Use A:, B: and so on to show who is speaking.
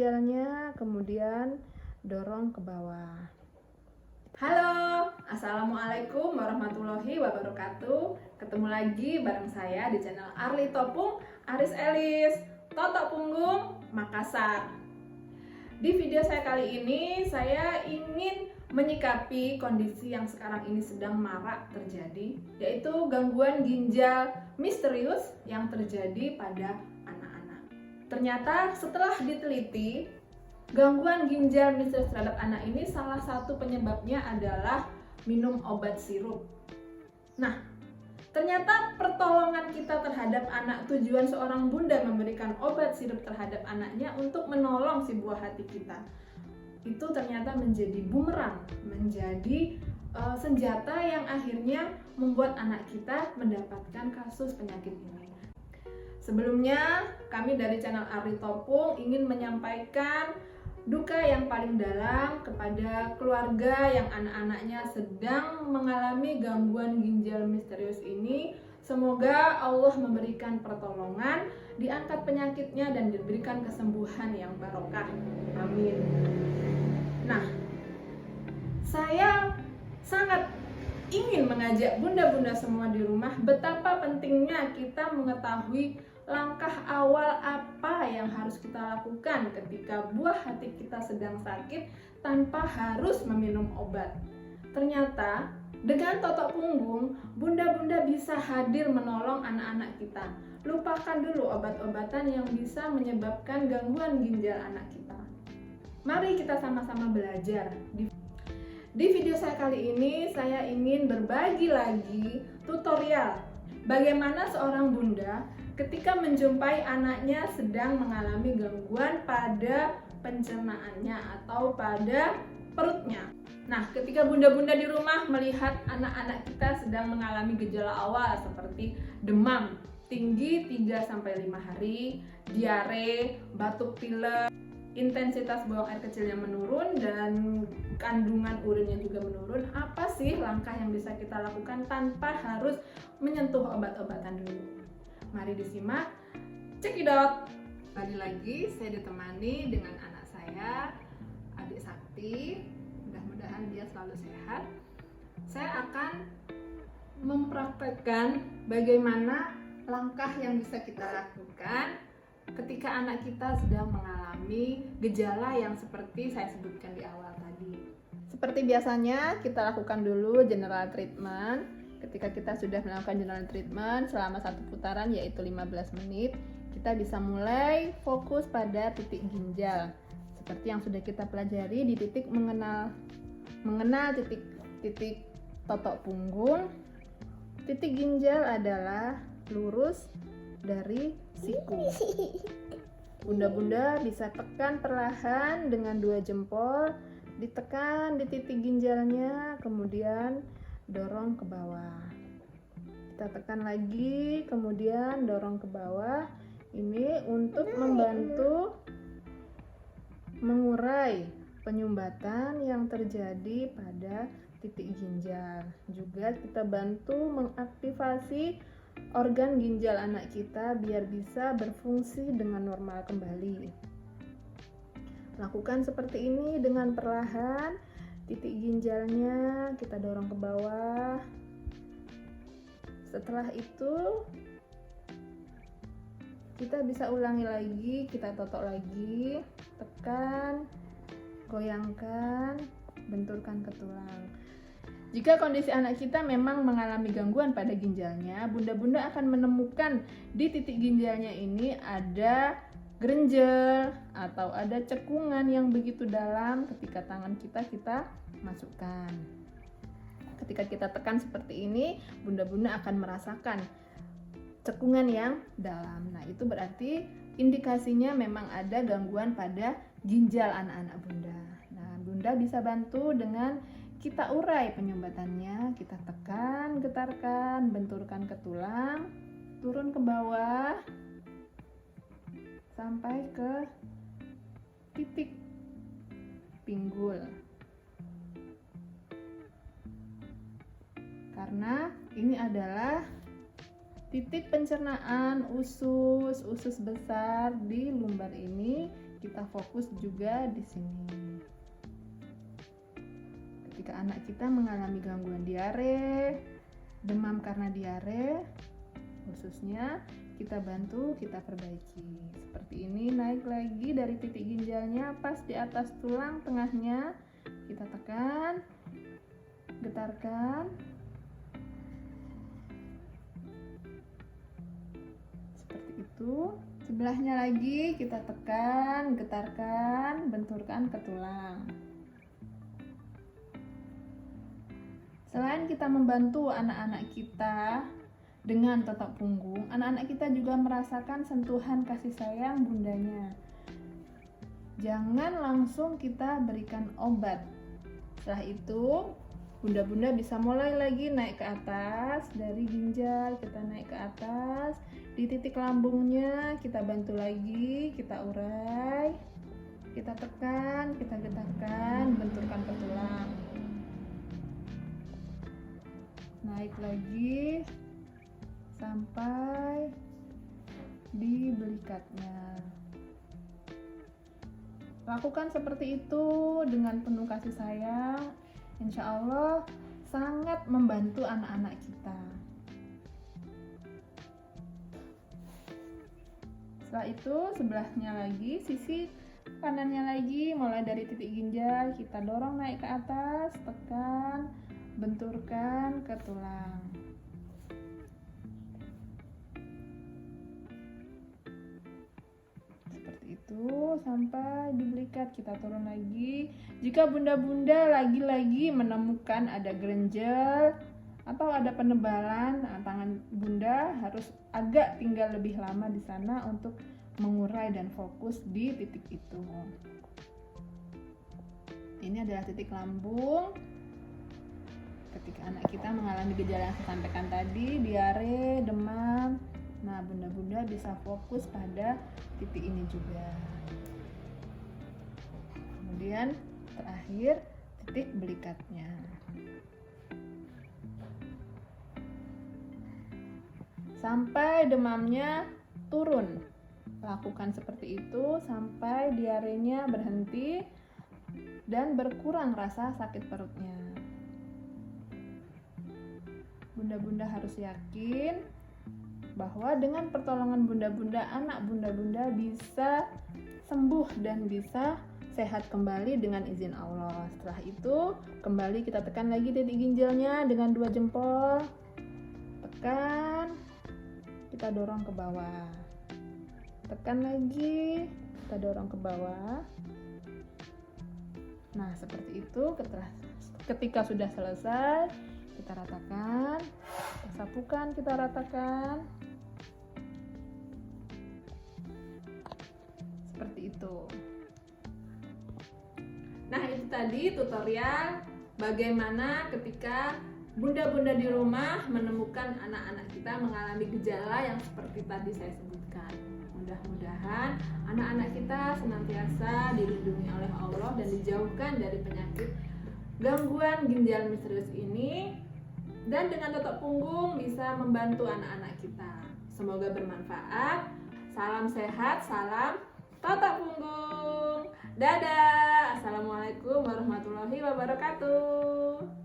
A: ginjalnya, kemudian dorong ke bawah.
B: Halo, Assalamualaikum warahmatullahi wabarakatuh. Ketemu lagi bareng saya di channel Arli Topung Aris Elis, Totok Punggung, Makassar. Di video saya kali ini, saya ingin menyikapi kondisi yang sekarang ini sedang marak terjadi, yaitu gangguan ginjal misterius yang terjadi pada anak-anak. Ternyata setelah diteliti, gangguan ginjal misterius terhadap anak ini salah satu penyebabnya adalah minum obat sirup. Nah, ternyata pertolongan kita terhadap anak, tujuan seorang bunda memberikan obat sirup terhadap anaknya untuk menolong si buah hati kita, itu ternyata menjadi bumerang, menjadi senjata yang akhirnya membuat anak kita mendapatkan kasus penyakit ini. Sebelumnya, kami dari channel Arli Topung ingin menyampaikan duka yang paling dalam kepada keluarga yang anak-anaknya sedang mengalami gangguan ginjal misterius ini. Semoga Allah memberikan pertolongan, diangkat penyakitnya dan diberikan kesembuhan yang barokah. Amin. Nah, saya sangat ingin mengajak bunda-bunda semua di rumah betapa pentingnya kita mengetahui langkah awal apa yang harus kita lakukan ketika buah hati kita sedang sakit tanpa harus meminum obat. Ternyata dengan Totok Punggung, bunda-bunda bisa hadir menolong anak-anak kita. Lupakan dulu obat-obatan yang bisa menyebabkan gangguan ginjal anak kita. Mari kita sama-sama belajar. Di video saya kali ini, saya ingin berbagi lagi tutorial bagaimana seorang bunda ketika menjumpai anaknya sedang mengalami gangguan pada pencernaannya atau pada perutnya. Nah, ketika bunda-bunda di rumah melihat anak-anak kita sedang mengalami gejala awal seperti demam tinggi 3-5 hari, diare, batuk pilek, intensitas buang air kecil yang menurun, dan kandungan urinnya juga menurun, apa sih langkah yang bisa kita lakukan tanpa harus menyentuh obat-obatan dulu? Mari disimak, cekidot. Kembali lagi, saya ditemani dengan anak saya, Adik Sakti. Mudah-mudahan dia selalu sehat. Saya akan mempraktekkan bagaimana langkah yang bisa kita lakukan ketika anak kita sedang mengalami gejala yang seperti saya sebutkan di awal tadi. Seperti biasanya, kita lakukan dulu general treatment. Ketika kita sudah melakukan general treatment selama satu putaran yaitu 15 menit, kita bisa mulai fokus pada titik ginjal. Seperti yang sudah kita pelajari di titik mengenal titik totok punggung. Titik ginjal adalah lurus dari siku. Bunda-bunda bisa tekan perlahan dengan 2 jempol, ditekan di titik ginjalnya, kemudian dorong ke bawah. Kita tekan lagi, kemudian dorong ke bawah. Ini untuk membantu mengurai penyumbatan yang terjadi pada titik ginjal. Juga kita bantu mengaktifasi organ ginjal anak kita biar bisa berfungsi dengan normal kembali. Lakukan seperti ini dengan perlahan. Titik ginjalnya kita dorong ke bawah. Setelah itu kita bisa ulangi lagi, kita totok lagi, tekan, goyangkan, benturkan ke tulang. Jika kondisi anak kita memang mengalami gangguan pada ginjalnya, bunda-bunda akan menemukan di titik ginjalnya ini ada grenjel atau ada cekungan yang begitu dalam. Ketika tangan kita masukkan. Ketika kita tekan seperti ini, bunda-bunda akan merasakan cekungan yang dalam. Nah, itu berarti indikasinya memang ada gangguan pada ginjal anak-anak bunda. Nah, bunda bisa bantu dengan kita urai penyumbatannya, kita tekan, getarkan, benturkan ke tulang, turun ke bawah sampai ke titik pinggul. Karena ini adalah titik pencernaan usus besar di lumbar ini,
A: kita fokus juga di sini. Ketika anak kita mengalami gangguan diare, demam karena diare, khususnya kita bantu, kita perbaiki. Seperti ini, naik lagi dari titik ginjalnya pas di atas tulang tengahnya, kita tekan, getarkan. Seperti itu. Sebelahnya lagi kita tekan, getarkan, benturkan ke tulang. Selain kita membantu anak-anak kita dengan totok punggung, anak-anak kita juga merasakan sentuhan kasih sayang bundanya. Jangan langsung kita berikan obat. Setelah itu, bunda-bunda bisa mulai lagi naik ke atas. Dari ginjal kita naik ke atas. Di titik lambungnya kita bantu lagi, kita urai, kita tekan, kita getarkan, benturkan ke tulang. Naik lagi sampai di belikatnya. Lakukan seperti itu dengan penuh kasih sayang. Insya Allah sangat membantu anak-anak kita. Setelah itu sebelahnya lagi, sisi kanannya lagi, mulai dari titik ginjal kita dorong naik ke atas, tekan, benturkan ke tulang. Seperti itu sampai di belikat, kita turun lagi. Jika bunda-bunda lagi-lagi menemukan ada grenjel atau ada penebalan, tangan bunda harus agak tinggal lebih lama di sana untuk mengurai dan fokus di titik itu. Ini adalah titik lambung. Ketika anak kita mengalami gejala yang saya sampaikan tadi, diare, demam, nah bunda-bunda bisa fokus pada titik ini juga. Kemudian terakhir titik belikatnya. Sampai demamnya turun. Lakukan seperti itu sampai diarenya berhenti dan berkurang rasa sakit perutnya. Bunda-bunda harus yakin bahwa dengan pertolongan bunda-bunda, anak bunda-bunda bisa sembuh dan bisa sehat kembali dengan izin Allah. Setelah itu kembali kita tekan lagi titik ginjalnya dengan 2 jempol. Tekan, kita dorong ke bawah. Tekan lagi, kita dorong ke bawah. Nah, seperti itu. Ketika sudah selesai, kita ratakan, kita sapukan, kita ratakan. Seperti itu.
B: Nah, itu tadi tutorial bagaimana ketika bunda-bunda di rumah menemukan anak-anak kita mengalami gejala yang seperti tadi saya sebutkan. Mudah-mudahan anak-anak kita senantiasa dilindungi oleh Allah dan dijauhkan dari penyakit gangguan ginjal misterius ini, dan dengan totok punggung bisa membantu anak-anak kita. Semoga bermanfaat. Salam sehat, salam totok punggung. Dadah. Assalamualaikum warahmatullahi wabarakatuh.